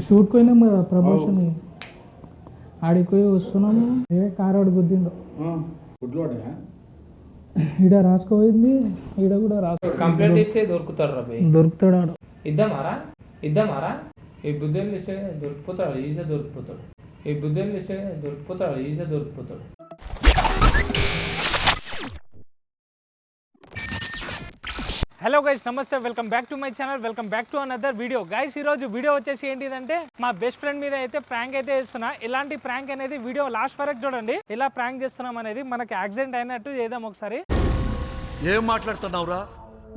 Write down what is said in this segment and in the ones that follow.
Shoot పోయినాం కదా promotion ఆడికి పోయి వస్తున్నాము. కారు ఆడు గుద్దిండు. ఈడ రాసుకోపోయింది, ఈడ కూడా కంప్లైంట్ ఇస్తే దొరుకుతాడు ఆడు. ఇద్దామారా ఈ బుద్ధులు ఇస్తే దొరికిపోతాడు, ఈజీగా దొరికిపోతాడు. ఈ బుద్ధులు ఇస్తే దొరికిపోతాడు, ఈజీగా దొరికిపోతాడు. హలో గైస్, నమస్తే, welcome back to my channel, welcome back to another video. Guys ఈరోజు వీడియో వచ్చేసి ఏంటిదంటే మా బెస్ట్ ఫ్రెండ్ మీద అయితే ప్రాంక్ అయితే చేస్తున్నా. ఇలాంటి ప్రాంక్ అనేది వీడియో లాస్ట్ వరకు చూడండి. ఎలా ప్రాంక్ చేస్తున్నాం అనేది, మనకి యాక్సిడెంట్ అయినట్టు చేద్దాం ఒకసారి. ఏం మాట్లాడుతున్నావురా,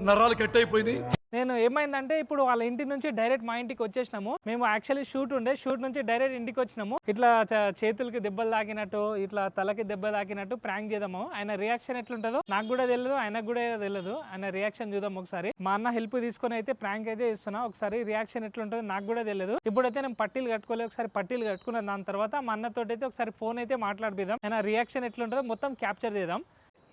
నరాలు కట్ అయిపోయింది. నేను ఏమైందంటే ఇప్పుడు వాళ్ళ ఇంటి నుంచి డైరెక్ట్ మా ఇంటికి వచ్చేసినాము. మేము యాక్చువల్లీ షూట్ నుంచి డైరెక్ట్ ఇంటికి వచ్చినాము. ఇట్లా చేతులకి దెబ్బలు తాకినట్టు, ఇట్లా తలకి దెబ్బ తాకినట్టు ప్రాంక్ చేద్దాము. ఆయన రియాక్షన్ ఎట్లుంటుందో నాకు కూడా తెలియదు, ఆయనకు కూడా తెలియదు. ఆయన రియాక్షన్ చూద్దాం ఒకసారి. మా అన్న హెల్ప్ తీసుకొని అయితే ప్రాంక్ అయితే ఇస్తున్నా. ఒకసారి రియాక్షన్ ఎట్లుంటుందో నాకు కూడా తెలియదు. ఇప్పుడైతే నేను పట్టీలు కట్టుకోలేదు. ఒకసారి పట్టీలు కట్టుకున్న దాని తర్వాత మా అన్నతో అయితే ఒకసారి ఫోన్ అయితే మాట్లాడిద్దాం. ఆయన రియాక్షన్ ఎట్లుంటుందో మొత్తం క్యాప్చర్ చేద్దాం.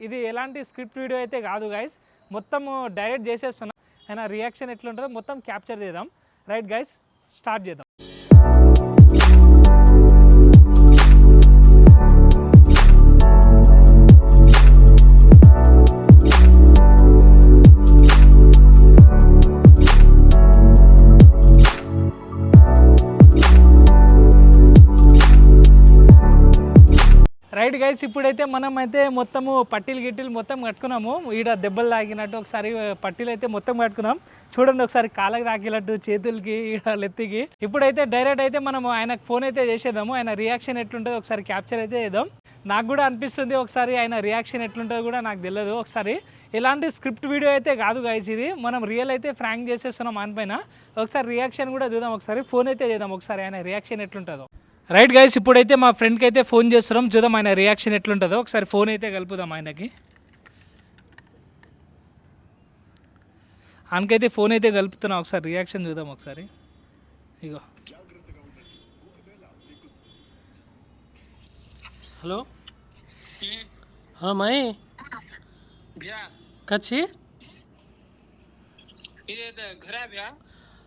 ఇది ఎలాంటి స్క్రిప్ట్ వీడియో అయితే కాదు గైస్, మొత్తం డైరెక్ట్ చేసేస్తున్నా. ఆయన రియాక్షన్ ఎట్లుంటుందో మొత్తం క్యాప్చర్ చేద్దాం. రైట్ గైస్, స్టార్ట్ చేద్దాం. రైట్ గైస్, ఇప్పుడైతే మనం అయితే మొత్తము పట్టీలు గిట్టీలు మొత్తం కట్టుకున్నాము. ఈడ దెబ్బలు తాకినట్టు ఒకసారి పట్టీలు అయితే మొత్తం కట్టుకున్నాం. చూడండి ఒకసారి కాళ్ళకి తాకినట్టు, చేతులకి, ఈడ లెత్తికి. ఇప్పుడైతే డైరెక్ట్ అయితే మనం ఆయనకు ఫోన్ అయితే చేసేద్దాము. ఆయన రియాక్షన్ ఎట్లుంటుందో ఒకసారి క్యాప్చర్ అయితే చేద్దాం. నాకు కూడా అనిపిస్తుంది ఒకసారి ఆయన రియాక్షన్ ఎట్లుంటుందో కూడా నాకు తెలియదు. ఒకసారి ఎలాంటి స్క్రిప్ట్ వీడియో అయితే కాదు గైస్, ఇది మనం రియల్ అయితే ఫ్రాంక్ చేసేస్తున్నాం ఆయన పైన. ఒకసారి రియాక్షన్ కూడా చూద్దాం. ఒకసారి ఫోన్ అయితే చేద్దాం ఒకసారి ఆయన రియాక్షన్ ఎట్లుంటుందో. రైట్ గైస్, ఇప్పుడైతే మా ఫ్రెండ్కి అయితే ఫోన్ చేస్తున్నాం. చూద్దాం ఆయన రియాక్షన్ ఎట్లుంటుందో. ఒకసారి ఫోన్ అయితే కలుపుదాం ఆయనకి. ఆయనకైతే ఫోన్ అయితే కలుపుతున్నాం. ఒకసారి రియాక్షన్ చూద్దాం ఒకసారి. ఇగో हेलो हाँ माई कच्छी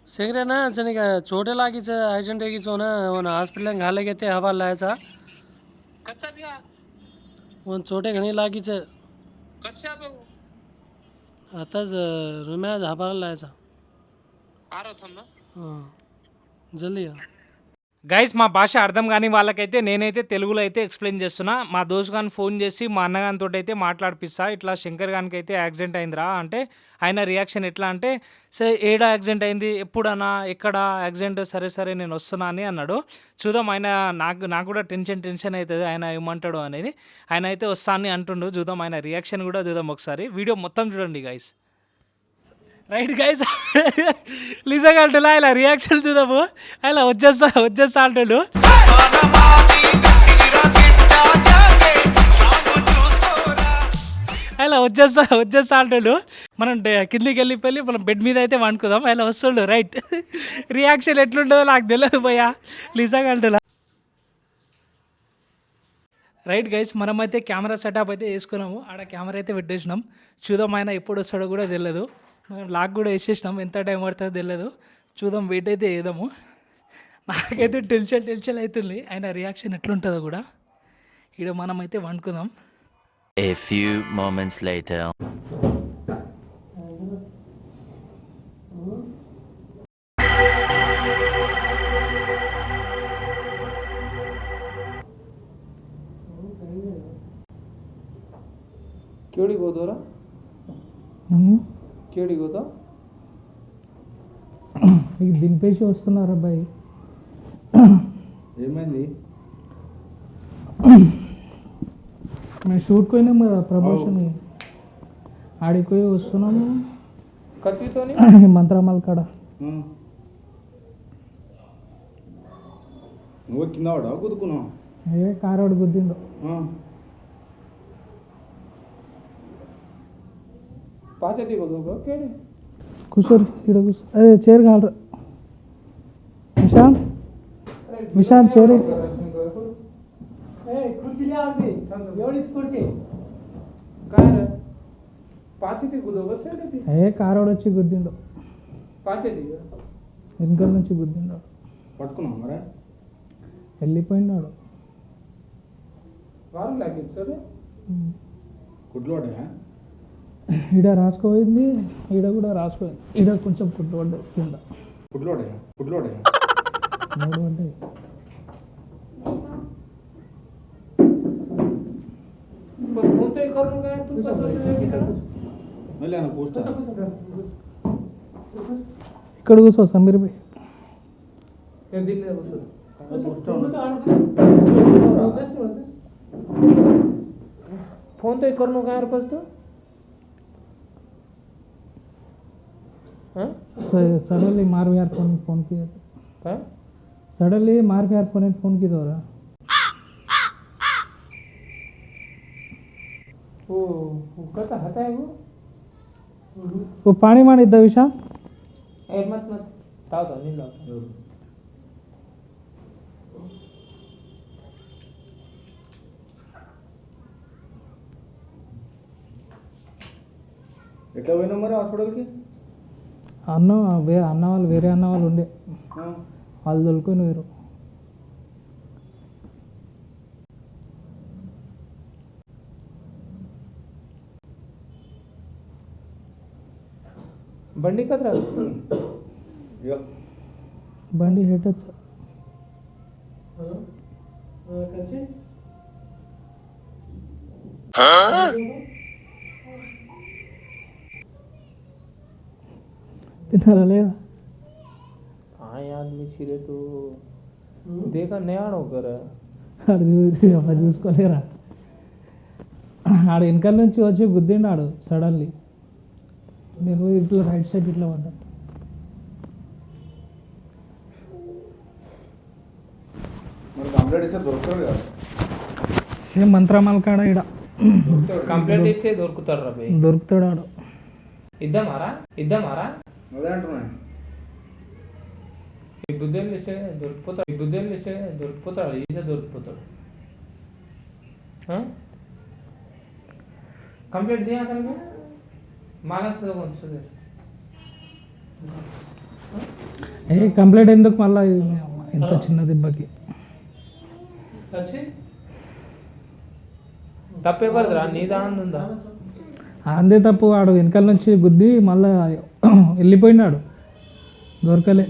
सेगरे ना जने का चोटे लागी छ एक्सिडेंट की छो ना वन हॉस्पिटल घाले के ते हवा लायचा कच्चा बिया वन चोटे घणी लागी छ कच्चा बे आताच रुम्या हवा लायचा आरो थम्मा हां जल्दी आ గైస్, మా భాష అర్థం కాని వాళ్ళకైతే నేనైతే తెలుగులో అయితే ఎక్స్ప్లెయిన్ చేస్తున్నా. మా దోస్త్ గాని ఫోన్ చేసి మా అన్నగానితో అయితే మాట్లాడిపిస్తా. ఇట్లా శంకర్ గానికి అయితే యాక్సిడెంట్ అయిందిరా అంటే ఆయన రియాక్షన్ ఎట్లా అంటే, సరే ఏడా యాక్సిడెంట్ అయింది, ఎప్పుడన్నా, ఎక్కడ యాక్సిడెంట్, సరే నేను వస్తున్నా అని అన్నాడు. చూద్దాం. ఆయన నాకు కూడా టెన్షన్ అవుతుంది ఆయన ఏమంటాడు అనేది. ఆయన అయితే వస్తా అని అంటుండు. చూద్దాం ఆయన రియాక్షన్ కూడా చూద్దాం ఒకసారి. వీడియో మొత్తం చూడండి గైస్. రైట్ గైస్, నిజంగా అంటున్నా ఇలా రియాక్షన్ చూద్దాము. అలా వచ్చేస్తా అంటాడు. అలా వచ్చేస్తా అంటాడు. మనం కిందికి వెళ్ళిపోయి మనం బెడ్ మీద అయితే వండుకుందాం. అలా వస్తుండు. రైట్, రియాక్షన్ ఎట్లుంటుందో నాకు తెలియదు పోయా, నిజంగా అంటున్నా. రైట్ గైస్, మనమైతే కెమెరా సెటప్ అయితే వేసుకున్నాము. ఆడ కెమెరా అయితే పెట్టేసినాం. చూద్దాం ఆయన ఎప్పుడు వస్తాడో కూడా తెలియదు. మనం లాక్ కూడా వేసేసినాం. ఎంత టైం పడుతుందో తెలియదు. చూద్దాం, వెయిట్ అయితే వేద్దాము. నాకైతే టెన్షన్ అవుతుంది ఆయన రియాక్షన్ ఎట్లుంటుందో కూడా. ఇక్కడ మనం అయితే వండుకుందాం. A few moments later. కేడికి పోతారా? కేడికి పోతా? మీకు దింపేసి వస్తున్నారు అబ్బాయి. ఏమైంది? మేము షూట్ పోయినాం కదా ప్రమోషన్ ఆడికి పోయి వస్తున్నాము. కత్తితోని మంత్రామాల కాడ. నువ్వు కింద గుద్దుకున్నావు? కారు ఆడు గుద్దిండు. పాచెత్తి కేడి కూర్చోరు, ఇక్కడ కూర్చో. అదే చైర్ కాలరు. విశాంత్ చైర్ పాచెత్తి కారు ఆడు వచ్చి గుద్దిండు. పాచెత్తి వెనకాల నుంచి గుద్దిండు. పట్టుకున్నాం మరే వెళ్ళిపోయినాడు. వారు లాగించారు. కుట్లోడే ఈడ రాసుకోపోయింది, ఈడ కూడా రాసుకోయింది. ఈడ కొంచెం కుట్లు పడ్డాయి కింద. కుట్లోడే 3 పడ్డాయి. फोन तो एक और होगा तू మళ్ళీ ఆయన పోస్ట్ ఇక్కడ కూర్చో సమీర్ భాయ్. दिन में घुसो फोन तो एक और होगा यार पास तो सडनली मार यार फोन किया. हां सडनली मार यार फोन की दो रहा. वो कहता हटा है वो पानी मान इद्दा विशा ए मत ताव तो नहीं लाओ ఎట్లా పోయినావు మరి హాస్పిటల్కి? అన్న వాళ్ళు వేరే అన్న వాళ్ళు ఉండే, వాళ్ళు దొరుకుని వేరు. బండి కదరా బండి హెటచ్ తిన్నారా లేదా? हाँ आदमी छिरे तो देखा नया होकर ఆడు చూసుకోలేరా, ఆడు వెనకాల నుంచి వచ్చి గుద్దిండు సడన్లీ. నేను ఇట్లా రైట్ సైడ్ ఇట్లా పడ్డా. మరి కంప్లీట్ ఇస్తే దొరుకుతాడు కదా. ఏం మంత్రమాల కాడ ఈడ కంప్లీట్ చేస్తే దొరుకుతారు రా బే. దొరుకుతాడు ఆడు. ఇద్దామారా అదే అంటున్నా. ఈ బుద్ధేం చేసే దొరికిపోతాడు ఈజీగా దొరికిపోతాడు. కంప్లీట్ దియా కరెంगे మాలా చదవండి. ఏ కంప్లీట్ ఎందుకు మళ్ళీ ఇంత చిన్న దెబ్బకి? తప్పే పడదురా నీ దాని ఉందా? అందే తప్పు. ఆడు వెనకాల నుంచి గుద్ది మళ్ళా వెళ్ళిపోయినాడు, దొరకలే.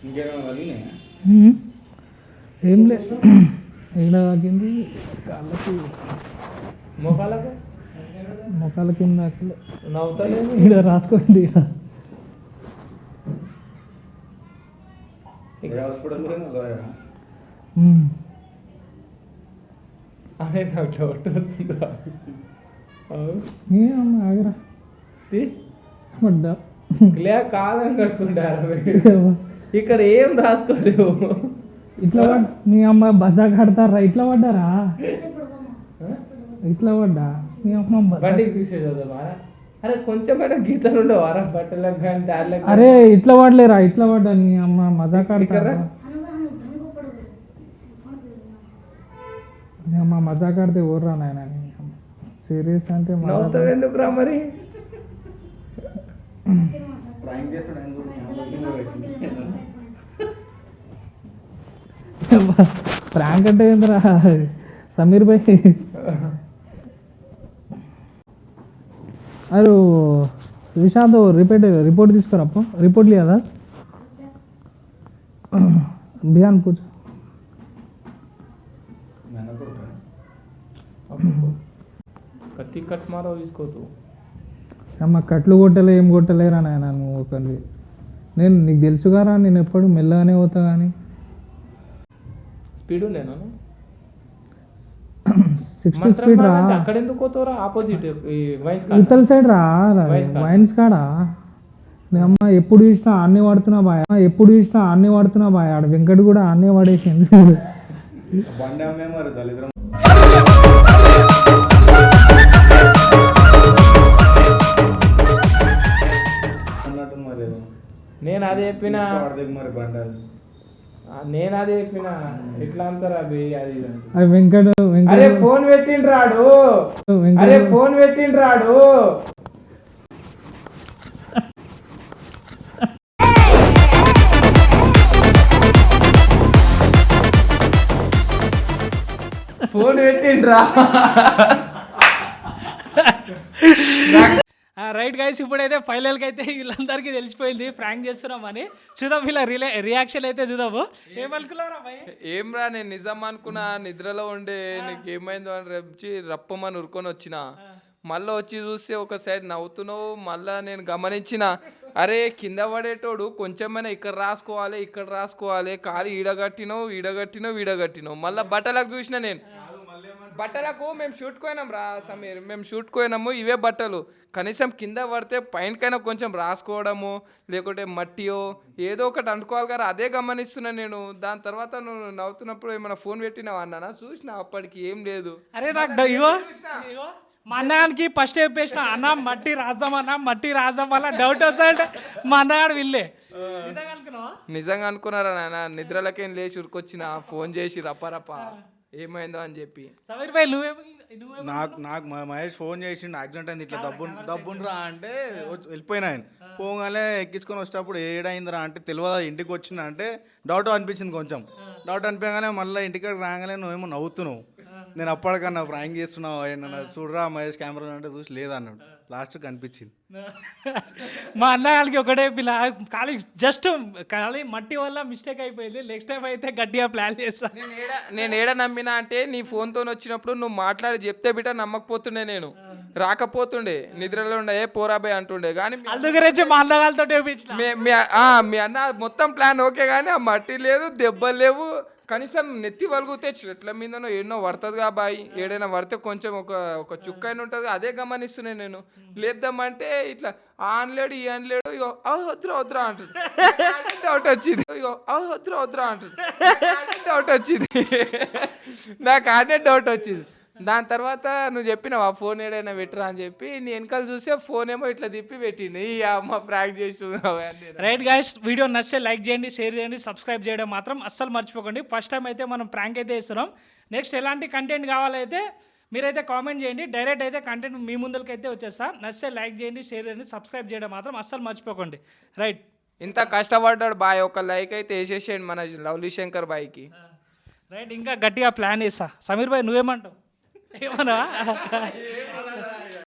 ఇంకేమైనా తగిలినాయా? ఏం లే, ఈడ తాకింది కాళ్ళకి, మొక్కల కింద తాకలే. నవ్వుతలేదు ఈడ రాసుకోండి. ఏ హాస్పిటల్ పోయినా? అదే నాకు డౌట్ వస్తుందిరా. అమ్మ ఆగరా పడ్డా. లే కాదని కట్టుకుంటారు ఇక్కడ ఏం రాసుకోలేవు. ఇట్లా నీ అమ్మ బజా కడతారా? ఇట్లా పడ్డారా? ఇట్లా పడ్డా నీ అమ్మ బండికి చూసేదా? అరే కొంచెమైనా గీతలు ఉండవారా బట్టలకు కానీ దారిలకు? అరే ఇట్లా పడలేరా? ఇట్లా పడ్డా నీ అమ్మ మజా కడతారా? నీ అమ్మ మజా కడితే ఊర్రా నాయన. సీరియస్ అంటే నవ్వుతావు ఎందుకు రా మరి? ప్రాంక్ చేస్తాడు ఆయన. ప్రాంక్ అంటే ఏందిరా సమీర్ భాయ్? అరే విశాంత్ रिपोर्ट తీసుకురా. रिपोर्ट लिया था बिहान कुछ కత్తి కట్ మారో తీసుకోతూ అమ్మ కట్లు కొట్టలే, ఏం కొట్టలేరా నాయన నువ్వు ఒకరి. నేను నీకు తెలుసుగారా, నేను ఎప్పుడు మెల్లగానే పోతా. కానీ స్పీడ్ నేను 60 స్పీడ్ రా. అక్కడ ఎందుకు పోతావురా? ఆపోజిట్ ఇతల సైడ్ రా, వైన్స్ కాడా. నీ అమ్మ ఎప్పుడు చూసినా అన్నీ వాడుతున్నా బాయ్. ఆడ వెంకట్ కూడా అన్నీ వాడేసింది. బండి అమ్మే మరి దళిద్రం అన్నట్టు మరి. నేను అదే చెప్పిన మరి బండి నేను అది చెప్పిన ఎట్లా అంటారు అది అది ఇది అంటే. అది వెంకట అరే ఫోన్ పెట్టిండ్రాడు అరే ఫోన్ పెట్టిండ్రాడు ఫోన్ పెట్టిండ్రా రైట్ గైస్ ఇప్పుడైతే ఫైనల్గా అయితే వీళ్ళందరికీ తెలిసిపోయింది ప్రాంక్ చేస్తున్నామని. చూద్దాం వీళ్ళ రియాక్షన్ అయితే చూద్దాము. ఏమనుకున్నారా భయ్? ఏం రా, నేను నిజం అనుకున్నా, నిద్రలో ఉండే నీకు ఏమైందో అని రేపు రప్పమని ఉరుకొని వచ్చిన. మళ్ళీ వచ్చి చూస్తే ఒక సైడ్ నవ్వుతున్నావు. మళ్ళీ నేను గమనించిన, అరే కింద పడేటోడు కొంచెమైనా ఇక్కడ రాసుకోవాలి కాలు ఈడగట్టినావు మళ్ళీ బట్టలకు చూసిన నేను. బట్టలకు మేము షూట్ పోయినాం రా సమీర్, మేము షూట్ పోయినాము ఇవే బట్టలు. కనీసం కింద పడితే పైనకైనా కొంచెం రాసుకోవడము, లేకుంటే మట్టియో ఏదో ఒకటి అంటుకోవాలి కదా, అదే గమనిస్తున్నా నేను. దాని తర్వాత నువ్వు నవ్వుతున్నప్పుడు ఏమైనా ఫోన్ పెట్టినావు అన్నానా, చూసిన అప్పటికి ఏం లేదు. అరే నాకు ఇగో మా అన్నగానికి ఫస్ట్ చెప్పేసిన, అన్న మట్టి రాజామన్న డౌట్ వస్తాడు. మా అన్నగాడు వీళ్ళే నిజంగా అనుకున్నారా నాయన? నిద్రలకేం లేచి ఉరికొచ్చిన, ఫోన్ చేసి రప్ప ఏమైందో అని చెప్పి. సమీర్ భాయ్ నాకు మహేష్ ఫోన్ చేసిండు, యాక్సిడెంట్ అయింది ఇట్లా దబ్బుండ్రా అంటే వెళ్ళిపోయినా ఆయన. పోగానే ఎక్కించుకొని వచ్చేటప్పుడు ఏడైందిరా అంటే తెలియదా, ఇంటికి వచ్చిందా అంటే డౌట్ అనిపించింది. కొంచెం డౌట్ అనిపించగానే మళ్ళీ ఇంటికి రాగానే నువ్వేమో నవ్వుతున్నావు. నేను అప్పటికన్నా ప్రాంక్ చేస్తున్నావు ఏమన్నా చూడరా మహేష్ కెమెరా అంటే చూసి లేదన్నాడు. లాస్ట్ కనిపించింది. మా అన్న వాళ్ళకి ఒకటే పిల్ల ఖాళీ మట్టి వల్ల మిస్టేక్ అయిపోయింది. నెక్స్ట్ టైం అయితే గట్టిగా ప్లాన్ చేస్తా. నేను ఏడ నమ్మినా అంటే నీ ఫోన్తో వచ్చినప్పుడు నువ్వు మాట్లాడి చెప్తే బిడ్డ నమ్మకపోతుండే, నేను రాకపోతుండే, నిద్రలో ఉండే పోరాబాయ్ అంటుండే. కానీ అందుగురించి మా అన్న వాళ్ళతో మీ అన్న మొత్తం ప్లాన్ ఓకే, కానీ ఆ మట్టి లేదు, దెబ్బలు లేవు, కనీసం నెత్తి వలుగుతే చెట్ల మీదనో ఎన్నో పడుతుందిగా బాయ్, ఏడైనా పడితే కొంచెం ఒక చుక్క అయిన ఉంటుంది, అదే గమనిస్తున్నాను నేను. లేద్దామంటే ఇట్లా ఆన్లేడు ఈ ఆన్లేడు, ఇగో వద్దురా అంటుంది. డౌట్ వచ్చింది, ఇగో వద్దురా అంటుంది. డౌట్ వచ్చింది, నాకు ఆడే డౌట్ వచ్చింది. దాని తర్వాత నువ్వు చెప్పినావు ఆ ఫోన్ ఏడైనా పెట్టరా అని చెప్పి, నీ వెనకాల చూస్తే ఫోన్ ఏమో ఇట్లా తిప్పి పెట్టింది. ఈ అమ్మ ప్రాంక్ చేస్తున్నావు. రైట్ గైస్, వీడియో నచ్చితే లైక్ చేయండి, షేర్ చేయండి, సబ్స్క్రైబ్ చేయడం మాత్రం అస్సలు మర్చిపోకండి. ఫస్ట్ టైం అయితే మనం ప్రాంక్ అయితే ఇస్తున్నాం. నెక్స్ట్ ఎలాంటి కంటెంట్ కావాలైతే మీరైతే కామెంట్ చేయండి, డైరెక్ట్ అయితే కంటెంట్ మీ ముందుకైతే వచ్చేస్తా. నచ్చితే లైక్ చేయండి, షేర్ చేయండి, సబ్స్క్రైబ్ చేయడం మాత్రం అస్సలు మర్చిపోకండి. రైట్, ఇంత కష్టపడ్డాడు బాయ్, ఒక లైక్ అయితే వేసేసేయండి మన లవ్లీ శంకర్ బాయ్కి. రైట్, ఇంకా గట్టిగా ప్లాన్ చేస్తా. సమీర్ భాయ్ నువ్వేమంటావు? ఏమన్నా